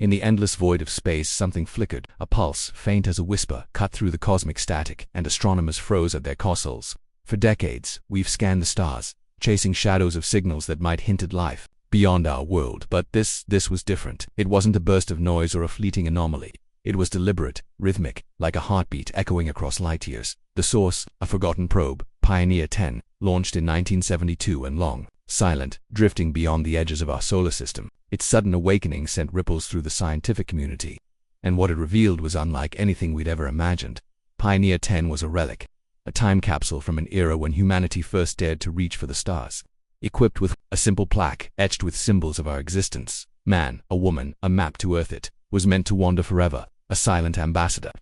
In the endless void of space, something flickered. A pulse, faint as a whisper, cut through the cosmic static, and astronomers froze at their consoles. For decades, we've scanned the stars, chasing shadows of signals that might hint at life beyond our world. But this was different. It wasn't a burst of noise or a fleeting anomaly. It was deliberate, rhythmic, like a heartbeat echoing across light years. The source, a forgotten probe, Pioneer 10, launched in 1972 and long, silent, drifting beyond the edges of our solar system. Its sudden awakening sent ripples through the scientific community, and what it revealed was unlike anything we'd ever imagined. Pioneer 10 was a relic, a time capsule from an era when humanity first dared to reach for the stars. Equipped with a simple plaque etched with symbols of our existence, man, a woman, a map to Earth, it was meant to wander forever, a silent ambassador.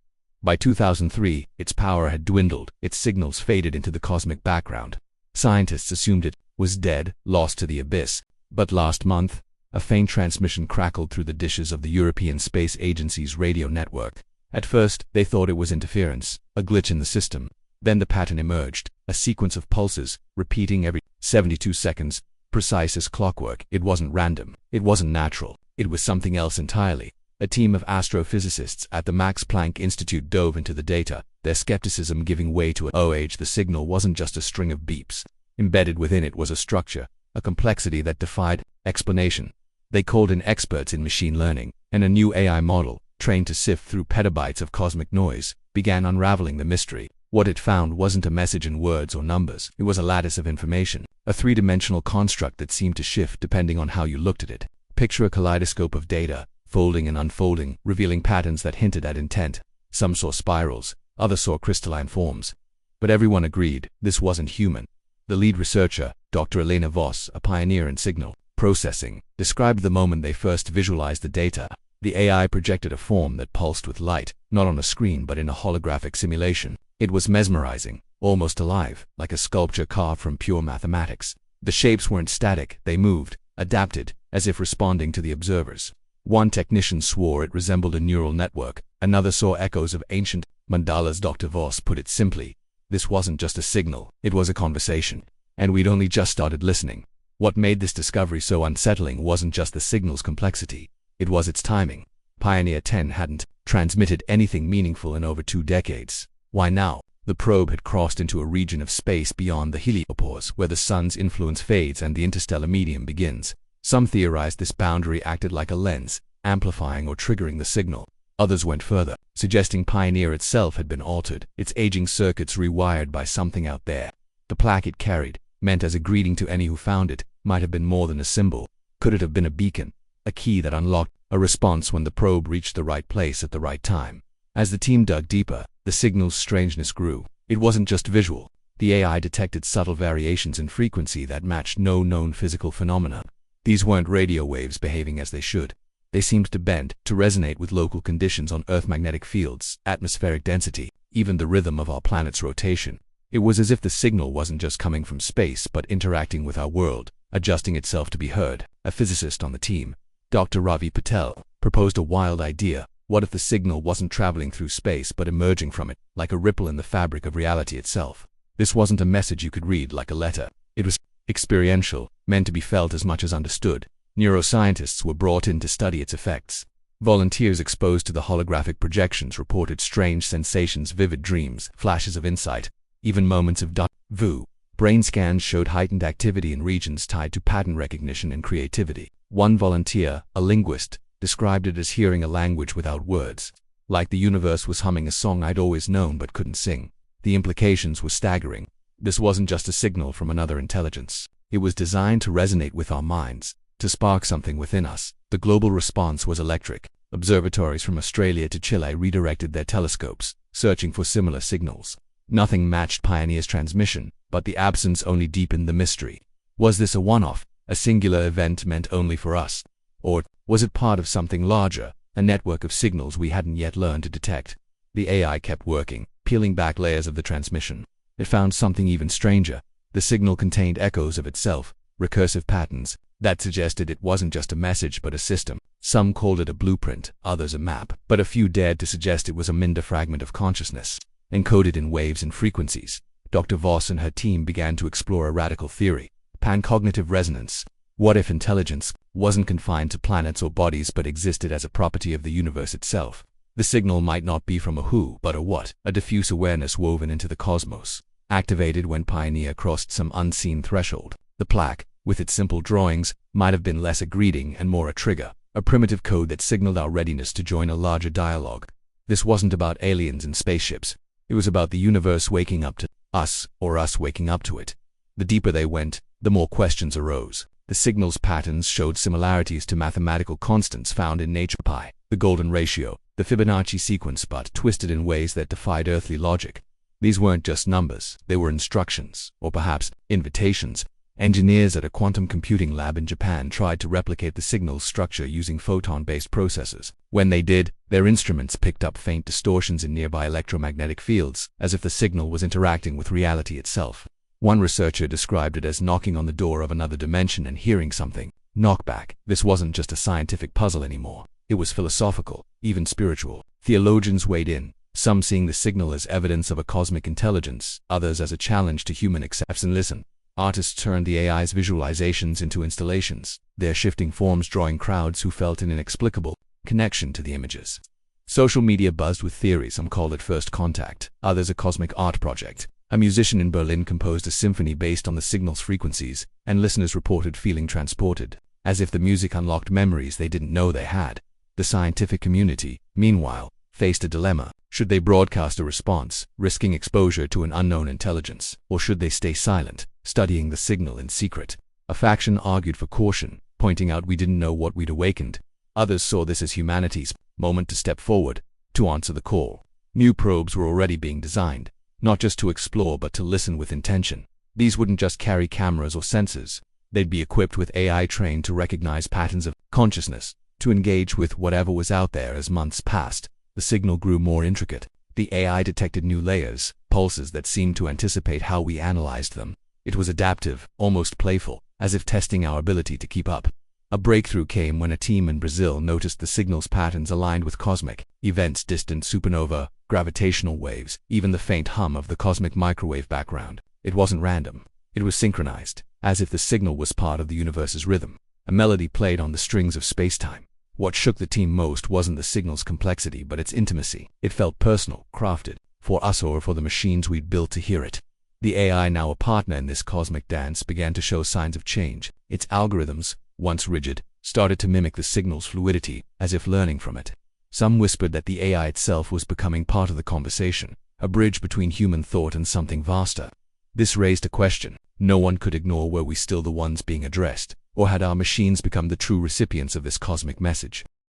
By 2003, its power had dwindled, its signals faded into the cosmic background. Scientists assumed it was dead, lost to the abyss. But last month, a faint transmission crackled through the dishes of the European Space Agency's radio network. At first, they thought it was interference, a glitch in the system. Then the pattern emerged, a sequence of pulses, repeating every 72 seconds, precise as clockwork. It wasn't random. It wasn't natural. It was something else entirely. A team of astrophysicists at the Max Planck Institute dove into the data, their skepticism giving way to the signal wasn't just a string of beeps. Embedded within it was a structure, a complexity that defied explanation. They called in experts in machine learning, and a new AI model, trained to sift through petabytes of cosmic noise, began unraveling the mystery. What it found wasn't a message in words or numbers. It was a lattice of information, a three-dimensional construct that seemed to shift depending on how you looked at it. Picture a kaleidoscope of data, folding and unfolding, revealing patterns that hinted at intent. Some saw spirals, others saw crystalline forms. But everyone agreed, this wasn't human. The lead researcher, Dr. Elena Voss, a pioneer in signal processing, described the moment they first visualized the data. The AI projected a form that pulsed with light, not on a screen but in a holographic simulation. It was mesmerizing, almost alive, like a sculpture carved from pure mathematics. The shapes weren't static, they moved, adapted, as if responding to the observers. One technician swore it resembled a neural network, another saw echoes of ancient mandalas. Dr. Voss put it simply, this wasn't just a signal, it was a conversation. And we'd only just started listening. What made this discovery so unsettling wasn't just the signal's complexity, it was its timing. Pioneer 10 hadn't transmitted anything meaningful in over 2 decades. Why now? The probe had crossed into a region of space beyond the heliopause, where the sun's influence fades and the interstellar medium begins. Some theorized this boundary acted like a lens, amplifying or triggering the signal. Others went further, suggesting Pioneer itself had been altered, its aging circuits rewired by something out there. The plaque it carried, meant as a greeting to any who found it, might have been more than a symbol. Could it have been a beacon, a key that unlocked a response when the probe reached the right place at the right time? As the team dug deeper, the signal's strangeness grew. It wasn't just visual. The AI detected subtle variations in frequency that matched no known physical phenomena. These weren't radio waves behaving as they should. They seemed to bend, to resonate with local conditions on Earth: magnetic fields, atmospheric density, even the rhythm of our planet's rotation. It was as if the signal wasn't just coming from space but interacting with our world, adjusting itself to be heard. A physicist on the team, Dr. Ravi Patel, proposed a wild idea. What if the signal wasn't traveling through space but emerging from it, like a ripple in the fabric of reality itself? This wasn't a message you could read like a letter. It was experiential, meant to be felt as much as understood. Neuroscientists were brought in to study its effects. Volunteers exposed to the holographic projections reported strange sensations, vivid dreams, flashes of insight, even moments of vu. Brain scans showed heightened activity in regions tied to pattern recognition and creativity. One volunteer, a linguist, described it as hearing a language without words. Like the universe was humming a song I'd always known but couldn't sing. The implications were staggering. This wasn't just a signal from another intelligence. It was designed to resonate with our minds, to spark something within us. The global response was electric. Observatories from Australia to Chile redirected their telescopes, searching for similar signals. Nothing matched Pioneer's transmission, but the absence only deepened the mystery. Was this a one-off, a singular event meant only for us? Or was it part of something larger, a network of signals we hadn't yet learned to detect? The AI kept working, peeling back layers of the transmission. It found something even stranger. The signal contained echoes of itself, recursive patterns, that suggested it wasn't just a message but a system. Some called it a blueprint, others a map, but a few dared to suggest it was a minder fragment of consciousness, encoded in waves and frequencies. Dr. Voss and her team began to explore a radical theory, pancognitive resonance. What if intelligence wasn't confined to planets or bodies but existed as a property of the universe itself? The signal might not be from a who, but a what, a diffuse awareness woven into the cosmos, activated when Pioneer crossed some unseen threshold. The plaque, with its simple drawings, might have been less a greeting and more a trigger, a primitive code that signaled our readiness to join a larger dialogue. This wasn't about aliens and spaceships. It was about the universe waking up to us, or us waking up to it. The deeper they went, the more questions arose. The signal's patterns showed similarities to mathematical constants found in nature: pi, the golden ratio, the Fibonacci sequence, but twisted in ways that defied earthly logic. These weren't just numbers, they were instructions, or perhaps invitations. Engineers at a quantum computing lab in Japan tried to replicate the signal's structure using photon-based processors. When they did, their instruments picked up faint distortions in nearby electromagnetic fields, as if the signal was interacting with reality itself. One researcher described it as knocking on the door of another dimension and hearing something knock back. This wasn't just a scientific puzzle anymore. It was philosophical, even spiritual. Theologians weighed in, some seeing the signal as evidence of a cosmic intelligence, others as a challenge to human acceptance and listen. Artists turned the AI's visualizations into installations, their shifting forms drawing crowds who felt an inexplicable connection to the images. Social media buzzed with theories. Some called it first contact, others a cosmic art project. A musician in Berlin composed a symphony based on the signal's frequencies, and listeners reported feeling transported, as if the music unlocked memories they didn't know they had. The scientific community, meanwhile, faced a dilemma. Should they broadcast a response, risking exposure to an unknown intelligence, or should they stay silent, studying the signal in secret? A faction argued for caution, pointing out we didn't know what we'd awakened. Others saw this as humanity's moment to step forward, to answer the call. New probes were already being designed, not just to explore but to listen with intention. These wouldn't just carry cameras or sensors. They'd be equipped with AI trained to recognize patterns of consciousness, to engage with whatever was out there. As months passed, the signal grew more intricate. The AI detected new layers, pulses that seemed to anticipate how we analyzed them. It was adaptive, almost playful, as if testing our ability to keep up. A breakthrough came when a team in Brazil noticed the signal's patterns aligned with cosmic events: distant supernova, gravitational waves, even the faint hum of the cosmic microwave background. It wasn't random. It was synchronized, as if the signal was part of the universe's rhythm. A melody played on the strings of space-time. What shook the team most wasn't the signal's complexity but its intimacy. It felt personal, crafted, for us or for the machines we'd built to hear it. The AI, now a partner in this cosmic dance, began to show signs of change. Its algorithms, once rigid, started to mimic the signal's fluidity, as if learning from it. Some whispered that the AI itself was becoming part of the conversation, a bridge between human thought and something vaster. This raised a question. No one could ignore: were we still the ones being addressed, or had our machines become the true recipients of this cosmic message?